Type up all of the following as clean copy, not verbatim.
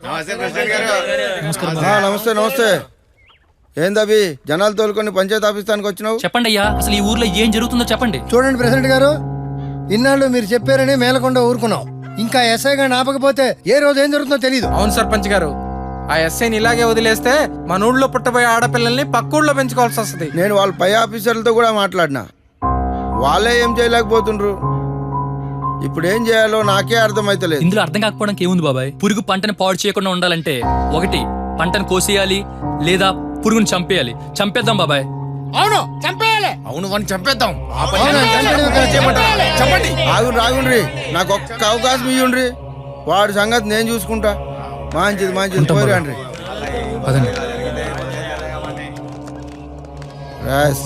నమస్తే నమస్తే. ఏందవి జనాలు తోలుకొని పంచాయతీ ఆఫీసానికి వచ్చినావు? చెప్పండి అయ్యా, అసలు ఈ ఊర్లో ఏం జరుగుతుందో చెప్పండి. చూడండి ప్రెసిడెంట్ గారు, ఇన్నాళ్ళు మీరు చెప్పారని మేలకొండ ఊరుకున్నాం. ఇంకా ఎస్ఐ గారిని ఆపకపోతే ఏ రోజు ఏం జరుగుతుందో తెలియదు. అవును సర్పంచ్ గారు, ఆ ఎస్ఐని ఇలాగే వదిలేస్తే మన ఊళ్ళో పుట్టబోయే ఆడపిల్లల్ని పక్క ఊళ్ళో పెంచుకోవాల్సి వస్తుంది. నేను వాళ్ళ పై ఆఫీసర్లతో కూడా మాట్లాడినా, వాళ్ళే ఏం చేయలేకపోతుండ్రు. ఇప్పుడు ఏం చేయాలో నాకే అర్థమైతలేదు. ఇందులో అర్థం కాకపోవడానికి ఏముంది బాబాయ్? పురుగు పంటను పాడు చేయకుండా ఉండాలంటే ఒకటి పంటను కోసేయాలి, లేదా పురుగును చంపేయాలి. చంపేద్దాం బాబాయ్. అవును చంపేయాలి. అవును వాడిని చంపేద్దాం. రాగుండ్రి, నాకు ఒక్క అవకాశం ఇవ్వండి. వాడి సంగతి నేను చూసుకుంటా. మంచిది మంచిది, పోయిరండి.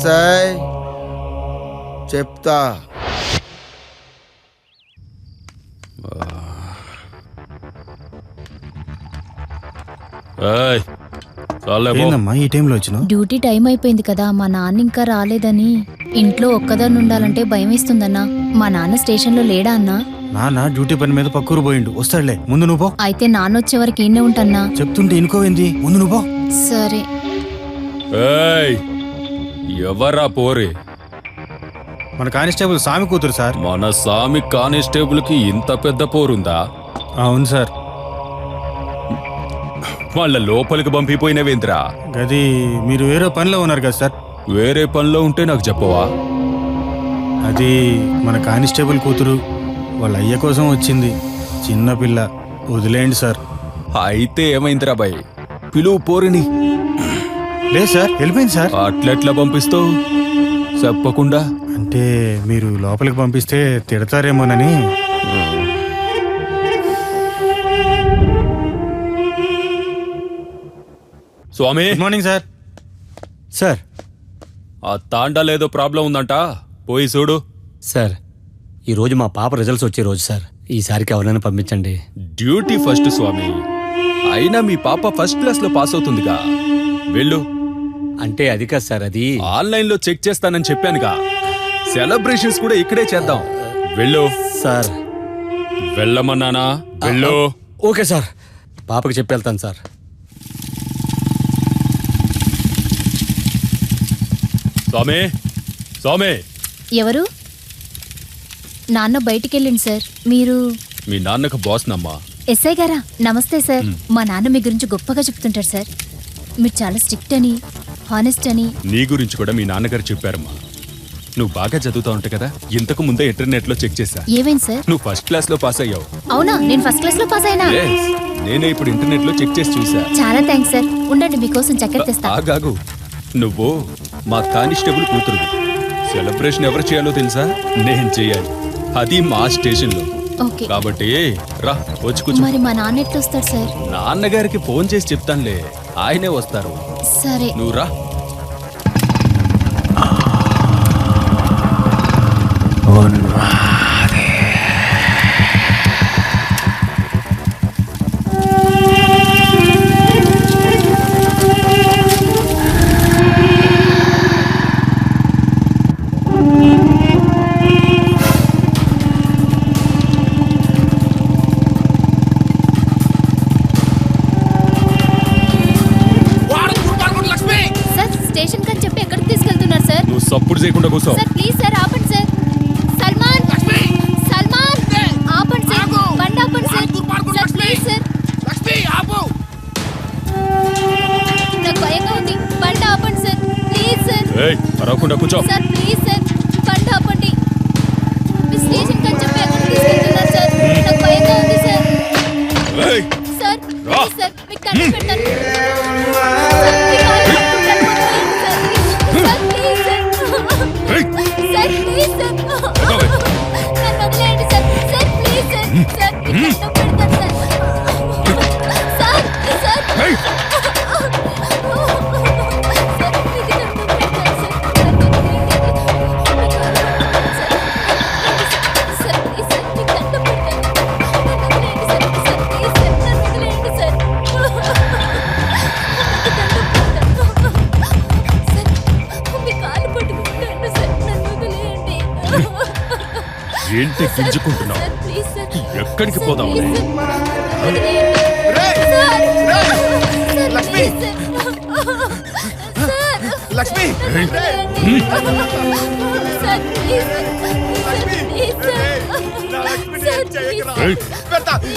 రాయ్ చెప్తా. ఏందమ్మా ఈ టైంలో వచ్చినావు? డ్యూటీ టైం అయిపోయింది కదా, మా నాన్న ఇంకా రాలేదని. ఇంట్లో ఒక్కదాన్ని ఉండాలంటే భయం వేస్తుందన్నా. మా నాన్న స్టేషన్లో లేడా అన్నా? నాన్న డ్యూటీ పని మీద పక్కూరు పోయిండు, వస్తాడులే. ముందు నువ్వు పో. అయితే నాన్న వచ్చే వరకు ఈయనే ఉంటాన్నా. చెప్తుంటే ఇనుకోవేంది, ముందు నువ్వు పో. సరే. ఎవరా పోరే? మన కానిస్టేబుల్ స్వామి కూతురు సార్. మన స్వామి కానిస్టేబుల్ కి ఇంత పెద్ద పోరుందా? అవును సార్. వాళ్ళ లోపలికి పంపిపోయినవేంద్రా? గది మీరు వేరే పనిలో ఉన్నారు కదా సార్. వేరే పనిలో ఉంటే నాకు చెప్పవా? అది మన కానిస్టేబుల్ కూతురు వాళ్ళ అయ్య కోసం వచ్చింది. చిన్న పిల్ల, వదిలేయండి సార్. అయితే ఏమైందిరా బాయ్? పిలువు పోరిని. లేదు సార్, వెళ్ళిపోయింది సార్. అట్లెట్లా పంపిస్తావు చెప్పకుండా? అంటే మీరు లోపలికి పంపిస్తే తిడతారేమోనని. స్వామి గుడ్ మార్నింగ్ సార్. సార్ ఆ తాండాలేదో ప్రాబ్లం ఉందంట, పోయి చూడు. సార్, ఈరోజు మా పాప రిజల్ట్స్ వచ్చే రోజు సార్. ఈసారికి ఎవరైనా పంపించండి. డ్యూటీ ఫస్ట్ స్వామి. అయినా మీ పాప ఫస్ట్ క్లాస్ లో పాస్ అవుతుందిగా, వెళ్ళు. అంటే అది కాదు సార్, అది ఆన్లైన్ లో చెక్ చేస్తానని చెప్పానుగా. సెలబ్రేషన్స్ కూడా ఇక్కడే చేద్దాం. వెళ్ళు సార్. వెళ్ళమన్నానా? వెళ్ళు. ఓకే సార్, పాపకి చెప్పి వెళ్తాను సార్. స్వామి, స్వామి. ఎవరు? నాన్న బయటికెళ్ళండి సార్. మీరు? మీ నాన్నకు బాస్ నమ్మా. ఎస్ఐ గారా? నమస్తే సార్. మా నాన్న మీ గురించి గొప్పగా చెప్తుంటారు సార్. మీరు చాలా స్ట్రిక్ట్ అని, హానెస్ట్ అని. నీ గురించి కూడా మీ నాన్నగారు చెప్పారమ్మా. నువ్వు బాగా చదువుతా ఉంటావు కదా, ఇంతకు ముందే ఇంటర్నెట్ లో చెక్ చేశా. ఏమైంది సార్? నువ్వు ఫస్ట్ క్లాస్ లో పాస్ అయ్యావు. అవునా? నేను ఫస్ట్ క్లాస్ లో పాస్ అయినా? Yes. నేనే ఇప్పుడు ఇంటర్నెట్ లో చెక్ చేసి చూసా. చాలా థ్యాంక్స్ సార్. ఉండండి, మీకోసం చక్కెర తెస్తా. ఆగాగు. నువ్వు మా కానిస్టేబుల్ కూతురు. సెలబ్రేషన్ ఎవరు చేయాలో తెలుసా? నేను చేయాలి. అది మా స్టేషన్ లో. ఓకే. కాబట్టి రా, వచ్చి కూర్చో. మరి మా నాన్న ఎట్లా వస్తారు సార్? నాన్నగారికి ఫోన్ చేసి చెప్తానులే, ఆయనే వస్తారు. సరే. నువ్వు రా. సార్, స్టేషన్ కని చెప్పి ఎక్కడికి తీసుకెళ్తున్నారు సార్? నువ్వు సప్పుడు చేయకుండా కూర్చో. సార్ ప్లీజ్ సార్, ఆపండి సార్. సల్మాన్, సల్మాన్, ఆపండి సార్. బండి ఆపండి సార్. Sir please sir. నాకు భయంగా ఉంది. బండి ఆపండి సార్. Please sir. ఏయ్, అరవకుండా కూర్చో. సార్ ప్లీజ్ సార్, బండి ఆపండి. మీ స్టేషన్ కని చెప్పి ఎక్కడికి తీసుకెళ్తున్నారు సార్? నాకు భయంగా ఉంది సార్. ఏయ్, సార్ రా. ప్లీజ్ సార్, మీకు దండం పెడతాను. సార్, మీ కాళ్ళు పట్టుకుంటాను. Sir please sir. ఏయ్. Sir please sir. నన్ను వదిలేయండి sir. Sir please sir. Sir మీకు దండం పెడతాను సార్. Sir, sir. ఏయ్. సార్ మీకు దండం పెడతాను సార్. నన్ను వదిలేయండి. సార్ ప్లీజ్ సార్, మీకు దండం పెడతాను. నన్ను వదిలేయండి సార్. సార్ ప్లీజ్ సార్, నన్ను వదిలేయండి సార్. మీ కాలు పట్టుకుంటాను సార్. నన్ను వదిలేయండి. ఏంటి గింజుకుంటున్నావు? Sir please sir. ఎక్కడికి పోదాం? Sir, please sir. వదిలేయండి. లక్ష్మి లక్ష్మి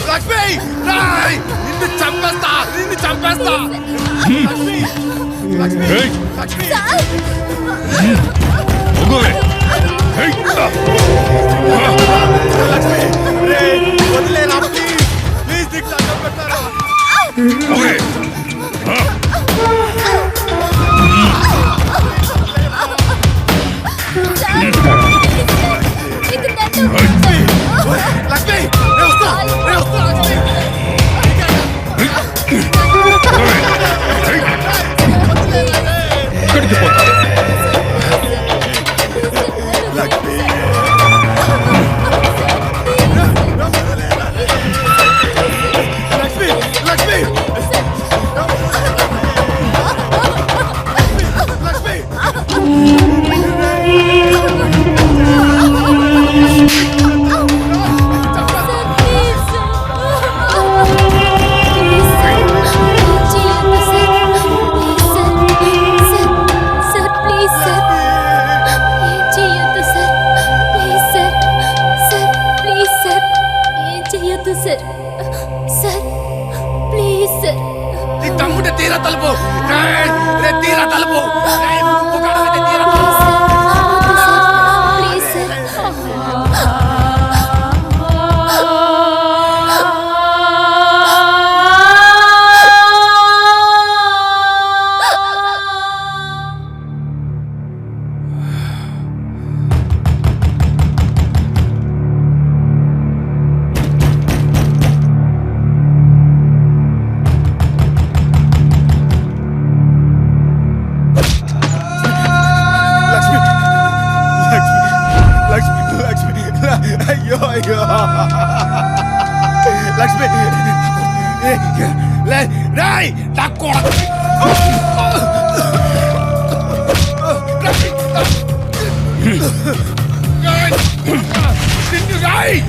లక్ష్మి నిన్ను చంపేస్తా లక్ష్మి వదిలేరా ప్లీజ్ నీకు దండం పెడతారా లక్ష్మి ఎక్కడికి పోతా తీరా తలుపు తీరా తలుపు అయ్యో అయ్యో లక్ష్మి రాయ్ తక్కువ రాయ్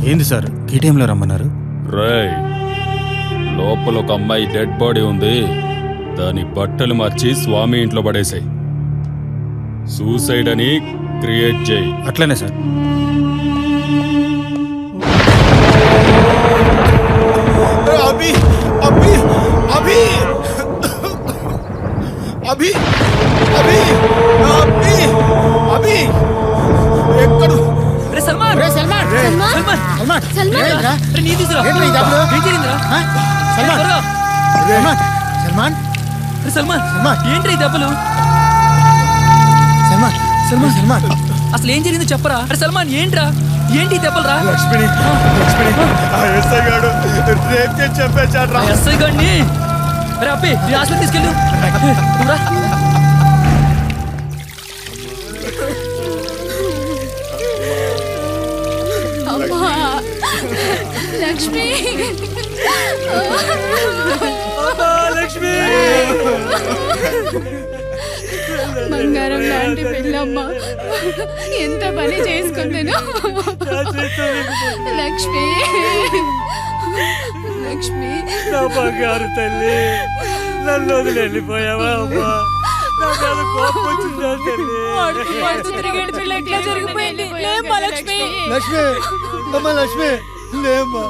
ఏంది సార్ ఈ టైంలో రమ్మన్నారు? రేయ్ లోపల ఒక అమ్మాయి డెడ్ బాడీ ఉంది, దాని బట్టలు మార్చి స్వామి ఇంట్లో పడేసాయి. సూసైడ్ అని క్రియేట్ చేయి. అట్లనే సార్. అభి అభి అభి అభి అభి అభి అభి ఎక్కడు సల్మాన్ సల్మాన్ సల్మాన్ సల్మాన్ సల్మాన్ ఏంట్రా? నీ తీసురా ఏంట్రా ఈ డబ్బులు? ఏం జరిగిందిరా? ఆ? సల్మాన్ త్వరగా. సల్మాన్ సల్మాన్ సల్మాన్ సల్మాన్. ఏంట్రా ఈ దెబ్బలు? సల్మాన్ సల్మాన్ సల్మాన్ అసలు ఏం జరిగిందో చెప్పరా? అరే సల్మాన్ ఏంట్రా? ఏంటి ఈ దెబ్బలు రా? లక్ష్మిని ఆ ఎస్ఐ గాడు రేప్ చేసి చంపేశాడు రా. ఎస్ఐ గాడిని అరే అప్పి నీ హాస్పిటల్ తీసుకెళ్ళు. నువ్వురా. అమ్మా లక్ష్మి లక్ష్మి బంగారం లాంటి పిల్లమ్మ ఎంత పని చేసుకుంటాను. లక్ష్మి లక్ష్మి నా బంగారు తల్లి, నన్ను వదిలి వెళ్ళిపోయావా అమ్మా? నా మీద కోపం వచ్చిందా తల్లి? తిరిగేడు పిల్ల ఎట్లా జరిగిపోయింది. లక్ష్మి లక్ష్మి అమ్మ లక్ష్మి లేమ్మా.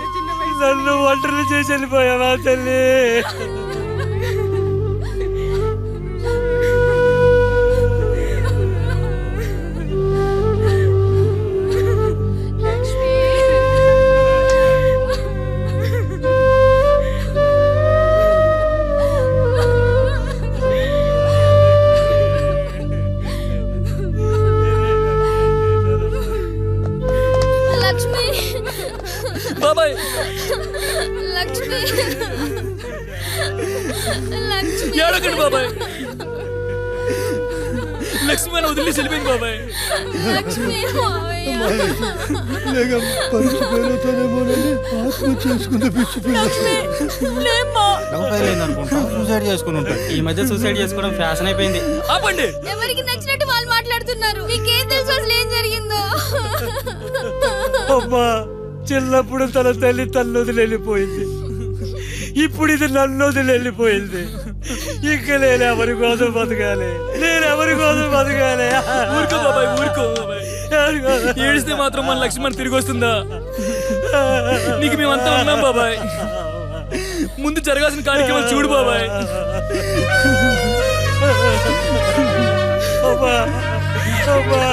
నన్ను ఒంటరి చేసి వెళ్ళిపోయావా తల్లి? లక్ష్మి లక్ష్మి ఏడకండి బాబాయ్. లక్ష్మి మన వదిలేసి వెళ్ళిపోయింది బాబాయ్. లక్ష్మి మావయ్య. లేక పరీక్ష పేరుతోనేమోనని ఆత్మ చేసుకున్న పిచ్చి పిల్ల. లవ్ ఫెయిల్ అయింది అనుకుంటా సూసైడ్ చేసుకుని ఉంటాడు. ఈ మధ్య సూసైడ్ చేసుకోవడం ఫ్యాషన్ అయిపోయింది. ఆపండి. ఎవరికి నచ్చినట్టు వాళ్ళు మాట్లాడుతున్నారు. మీకేం తెలుసు అసలు ఏం జరిగిందో? అమ్మా చిన్నప్పుడు తన తల్లి తల్లి వదిలి వెళ్ళిపోయింది. ఇప్పుడు ఇది నన్ను వదిలి వెళ్ళిపోయింది. ఇంక నేను ఎవరి కోసం బతకాలి? నేను ఎవరి కోసం బతకాలి? ఊరుకో బాబాయ్, ఊరుకో బాబాయ్. ఏడిస్తే మాత్రం మన లక్ష్మణ్ తిరిగి వస్తుందా? నీకు మేమంతా ఉన్నాం బాబాయ్. ముందు జరగాల్సిన కార్యక్రమాలు చూడు బాబాయ్. అమ్మా అమ్మా